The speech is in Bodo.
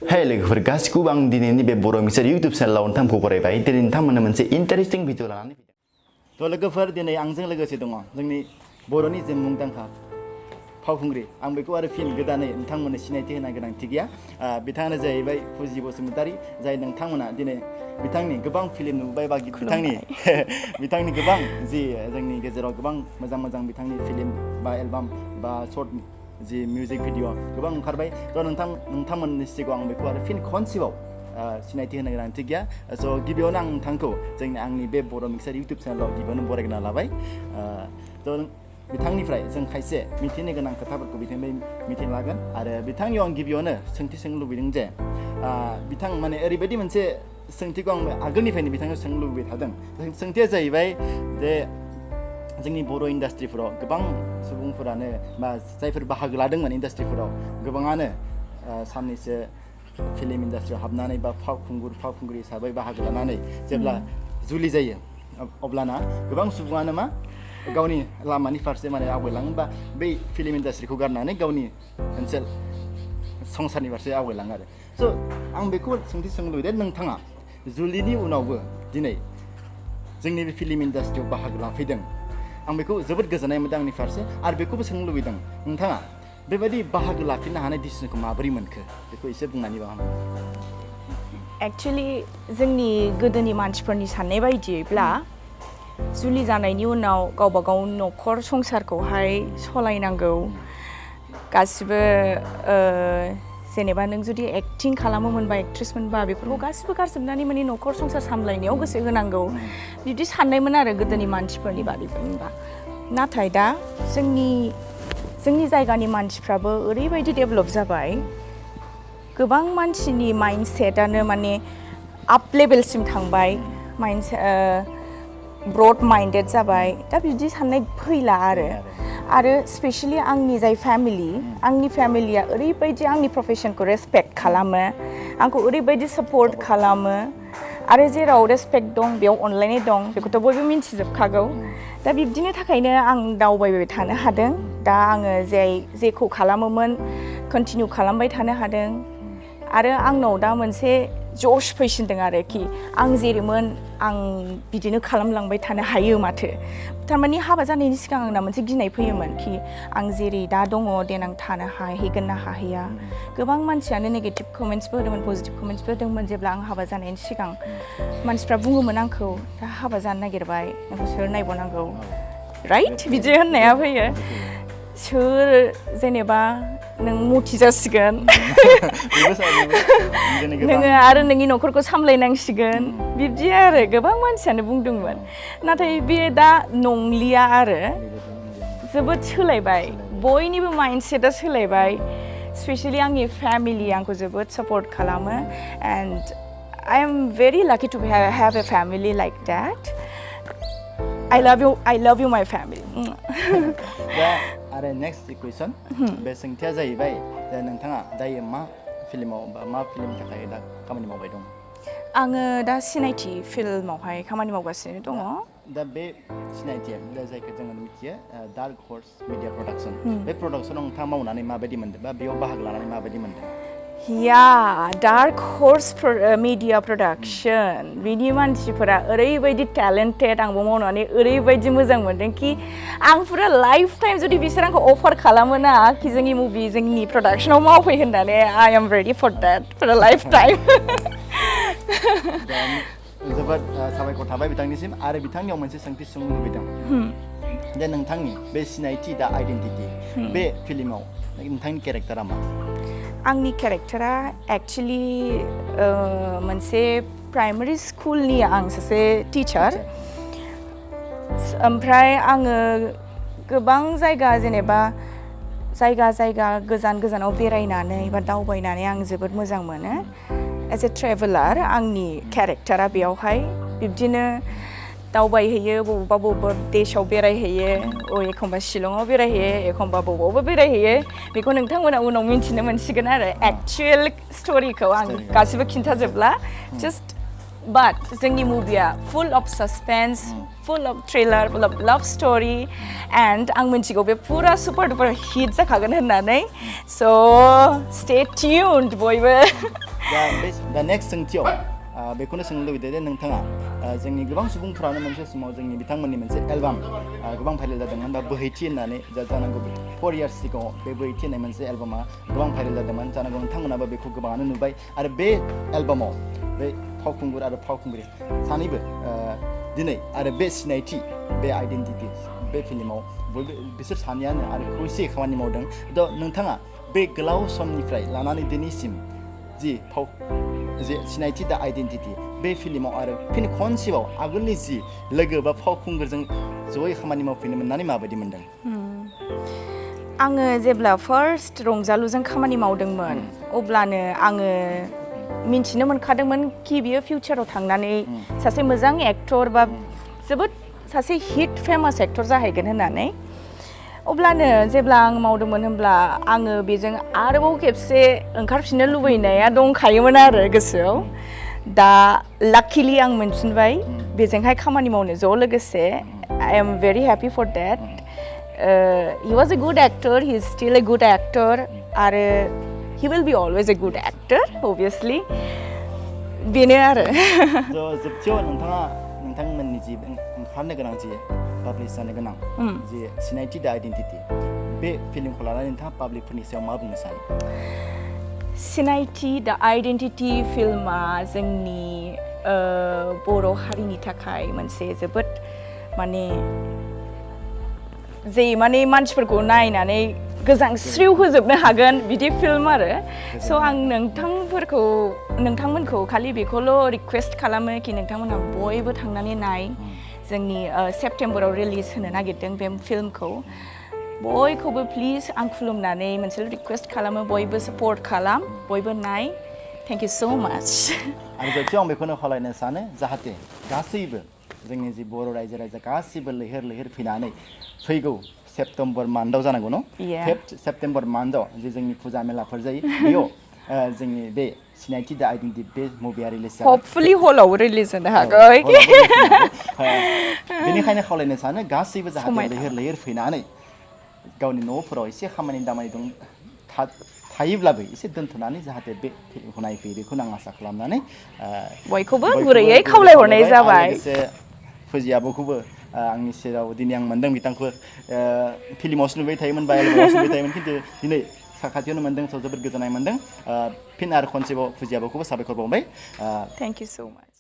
Hey लोगोफोर गासिखौबो आं दिनैनि बे बर' मिक्सार YouTube चेनेलाव नोंथांखौ बरायबाय दिनै नोंथांमोननो मोनसे इन्टारेस्टिं भिडिअ लानानै फैदों थ' लोगोफोर दिनै आंजों लोगोसे दङ जोंनि बर'नि जे मुंदांखा फावखुंग्रि आं बेखौ आरो फिन गोदानै नोंथांमोननो सिनायथि होनो गोनांथि गैया बिथाङानो जाहैबाय फुजि बसुमतारी जाय नोंथांमोना दिनै बिथांनि गोबां फिल्म नुबाय बा बिथांनि गोबां जि जोंनि गेजेराव गोबां मोजां बिथांनि फिल्म बा एलबाम बा शर्ट जि मिउजिक भिडिअ गोबां ओंखारबाय थ' नोंथांमोननि सिगाङाव आं बेखौ आरो फिन खनसेबाव सिनायथि होनो गोनांथि गैया स' गिबियावनो आं नोंथांखौ आंनि बे बर' मिक्सार इउटुब चेनेलाव गिबियावनो बरायग्रोना लाबाय थ' बिथांनिफ्राय जों खायसे मिथिनो गोनां खोथाफोरखौ बिथांनिफ्राय मिथिनो लागोन आरो बिथांनियाव आं गिबियावनो सोंथि सोंनो लुबैदों जे बिथां माने ओरैबायदि मोनसे सोंथिखौ आं आगोलनिफ्रायनो बिथांनाव सोंनो लुबैबाय थादों सोंथिया जाहैबाय जे जोंनि बर' इन्डास्ट्रिफोराव गोबां सुबुंफोरानो बा जायफोर बाहागो लादोंमोन इन्डास्ट्रिफोराव गोबाङानो साननैसो फिल्म इन्डास्ट्रियाव हाबनानै बा फावखुंग्रि हिसाबै बाहागो लानानै जेब्ला जुलि जायो अब्लाना गोबां सुबुङानो मा गावनि लामानि फारसे माने आवगायलाङो बा बै फिल्म इन्डास्ट्रिखौ गारनानै गावनि मोनसे संसारनि फारसे आवगायलाङो आरो स' आं बेखौ सोंथि सोंनो लुबैदों नोंथाङा जुलिनि उनावबो दिनै जोंनि बे फिल्म इन्डास्ट्रियाव बाहागो लाफैदों आं बेखौ जोबोद गोजोननाय मोनदों आंनि फारसे आरो बेखौबो सोंनो लुबैदों नोंथाङा बेबायदि बाहागो लाफिननो हानाय डिसिसनखौ माबोरै मोनखो बेखौ एसे बुंनानै बा एक्चुअली जोंनि गोदोनि मानसिफोरनि साननाय बायदियैब्ला जुलि जानायनि उनाव गावबा गाव न'खर संसारखौहाय सलायनांगौ गासिबो जेनेबा नों जुदि एक्टिं खालामोमोनबा एक्ट्रेस मोनबा बेफोरखौ गासिबो गारजोबनानै माने न'खर संसार सामलायनायाव गोसो होनांगौ बिदि साननायमोन आरो गोदोनि मानसिफोरनि बादिब्ला नाथाय दा जोंनि जायगानि मानसिफ्राबो ओरैबायदि डेभेलप जाबाय गोबां मानसिनि माइन्डसेटआनो माने आप लेभेलसिम थांबाय ब्रड माइन्डेड जाबाय दा बिदि साननाय फैला आरो स्पेशली आंनि जाय आंनि फेमिलिया ओरैबायदि आंनि प्रफेशनखौ रेसपेक्ट खालामो आंखौ ओरैबायदि सापर्ट खालामो आरो जेराव रेसपेक्ट दं बेयाव अनलायनाय दं बेखौथ' बयबो मिन्थिजोबखागौ दा बिब्दिनि थाखायनो आं दावबायबाय थानो हादों दा आङो जेखौ खालामोमोन कन्टिनिउ खालामबाय थानो हादों आरो आंनाव दा मोनसे जश फैसिनदों आरोखि आं जेरैमोन आं बिदिनो खालामलांबाय थानो हायो माथो थारमाने हाबा जानायनि सिगां आंना मोनसे गिनाय फैयोमोन कि आं जेरै दा दङ देनां थानो हाहैगोन ना हाहैया गोबां मानसियानो नेगेटिभ कमेन्ट्सबो होदोंमोन पजिटिभ कमेन्ट्सबो होदोंमोन जेब्ला आं हाबा जानायनि सिगां मानसिफ्रा बुङोमोन आंखौ दा हाबा जानो नागिरबाय नोंखौ सोर नायबावनांगौ राइट बिदि होननाया फैयो सोर जेनेबा नों मथि जासिगोन नोङो आरो नोंनि न'खरखौ सामलायनांसिगोन बिब्दि आरो गोबां मानसियानो बुंदोंमोन नाथाय बे दा नंलिया आरो जोबोद सोलायबाय बयनिबो माइन्डसेटआ सोलायबाय स्पेशली आंनि फेमिलि आंखौ जोबोद सापर्ट खालामो and I am very lucky to have a family like that I love you my family आरो नेक्स्ट कुइसन बे सोंथिया जाहैबाय जे नोंथाङा दायो मा फिल्मनि थाखाय दा खामानि मावबाय दं आङो दा सिनायथि फिल्मावहाय खामानि मावगासिनो दङ दा बे सिनायथिया जायखौ जोङो मिथियो डार्क हर्स मिडिया प्रडाक्सन बे प्रडाक्सनाव नोंथाङा मावनानै माबायदि मोनदों बा बेयाव बाहागो लानानै माबायदि मोनदों डार्क हर्स मिडिया प्रडाक्शन बिनि मानसिफोरा ओरैबायदि टेलेन्टेड आंबो मावनानै ओरैबायदि मोजां मोनदों कि आं पुरा लाइफ टाइम जुदि बिसोर आंखौ अफार खालामोना कि जोंनि मुभि जोंनि प्रडाक्शनाव मावफै होननानै I am ready four that four life time जोबोद साबायखर थाबाय बिथांनिसिम आरो बिथांनियाव मोनसे सोंथि सोंनो लुबैदों जे नोंथांनि बे सिनायथि दा आइडेन्टिटि बे फिल्माव नोंथांनि केरेक्टारा मा आंनि केरेक्टारा एक्चुअली मोनसे प्राइमारि स्कुलनि आं सासे टिचार ओमफ्राय आङो गोबां जायगा जेनेबा जायगा गोजानाव बेरायनानै बा दावबायनानै आं जोबोद मोजां मोनो एज ए ट्रेभेलार आंनि केरेक्टारा बेयावहाय बिब्दिनो दावबायहैयो बबेबा देशाव बेरायहैयो एखमबा शिलंआव बेरायहैयो एखमबा बबावबा बेरायहैयो बेखौ नोंथांमोना उनाव मिन्थिनो मोनसिगोन आरो एक्चुएल स्टोरीखौ आं गासिबो खिन्थाजोबला जास्ट बाट जोंनि मुभिया full of suspense full of thriller full of love story and आं मिन्थिगौ बे पुरा सुपार डुपार हिट जाखागोन होननानै स' स्टे ट्युन्ड बयबो दा नेक्स्ट सोंथियाव बेखौनो सोंनो लुबैदों दे नोंथाङा जोंनि गोबां सुबुंफ्रानो मोनसे समाव जोंनि बिथांमोननि मोनसे एलबाम गोबां भाइरेल जादोंमोन बा बोहैथि होननानै जानांगौ 4 years सिगाङाव बे बोहैथि होननाय मोनसे एलबामा गोबां भाइरेल जादोंमोन जानांगौ नोंथांमोनाबो बेखौ गोबाङानो नुबाय आरो बे एलबामाव बे फावखुंगुर आरो फावखुंग्रि सानैबो दिनै आरो बे सिनायथि बे आइडेन्टिटि बे फिल्माव बयबो बिसोर सानैयानो आरो खौसेयै खामानि मावदों थ' नोंथाङा बे गोलाव समनिफ्राय लानानै दिनैसिम जि सिनायथि दा आइडेन्टिटि बे फिल्माव आरो फिन खनसेबाव आगोलनि जि लोगो बा फावखुंगुरजों जयै खामानि मावफिननो मोननानै माबायदि मोनदों? आङो जेब्ला फार्स्ट रंजालुजों खामानि मावदोंमोन अब्लानो आङो मिन्थिनो मोनखादोंमोन कि बियो फिउचाराव थांनानै सासे मोजां एक्टर बा जोबोद सासे हिट फेमास एक्टर जाहैगोन होननानै अब्लानो जेब्ला आं मावदोंमोन होनब्ला आङो बेजों आरोबाव खेबसे ओंखारफिननो लुबैनाया दंखायोमोन आरो गोसोआव दा लाकिलि आं मोनफिनबाय बेजोंहाय खामानि मावनो ज' लोगोसे I am very happy for that. He was a good actor, he is still a good actor आरो he will be always a good actor obviously बेनो आरो जोबथियाव नोंथांमोननि जि ओंखारनो गोनां जि पाब्लिश जानो गोनां जि सिनायथि दा आइडेन्टिटि बे फिल्मखौ लानानै नोंथाङा पाब्लिकफोरनि सायाव मा बुंनो सानो? सिनायथि दा आइडेन्टिटि फिल्मा जोंनि बर' हारिनि थाखाय मोनसे जोबोद माने मानसिफोरखौ नायनानै गोजांस्रिउ होजोबनो हागोन बिदि फिल्म आरो स' आं नोंथांमोनखौ खालि बेखौल' रिकुवेस्ट खालामो कि नोंथांमोनहा बयबो थांनानै नाय जोंनि सेप्टेम्बराव रिलिज होनो नागिरदों बे फिल्मखौ बयखौबो प्लिज आं खुलुमनानै मोनसे रिकुवेस्ट खालामो बयबो सापर्ट खालाम बयबो नाय थेंक इउ स' माच आरो जोबथियाव आं बेखौनो खावलायनो सानो जाहाथे गासैबो जोंनि जि बर' रायजो राजा गासैबो लैहोर फैनानै फैगौ सेप्तेम्बर मान्थआव जानांगौ न' सेप्तेम्बर मान्थआव जे जोंनि फुजा मेलाफोर जायो बेयाव जोंनि बे सिनायथि दा आइडेन्टिटि बे मुभिया रिलिज जागोन हपफुलि हलाव रिलिज जानो हागौ बेनिखायनो खावलायनो सानो गासैबो जाहाथे लैहोर फैनानै गावनि न'फोराव एसे खामानि दामानि दं थायोब्लाबो एसे दोनथ'नानै जाहाथे बे फिल्मखौ नायफैयो बेखौनो आं आसा खालामनानै बयखौबो गुरैयै खावलायहरनाय जाबाय लोगोसे फुजि आब'खौबो आंनि सेराव दिनै आं मोनदों बिथांखौ फिल्मावसो नुबाय थायोमोन बा एलबामावसो नुबाय थायोमोन खिन्थु दिनै साखाथियावनो मोनदों स' जोबोद गोजोननाय मोनदों फिन आरो खनसेबाव फुजि आब'खौबो साबायखर बावबाय थेंक इउ स' माच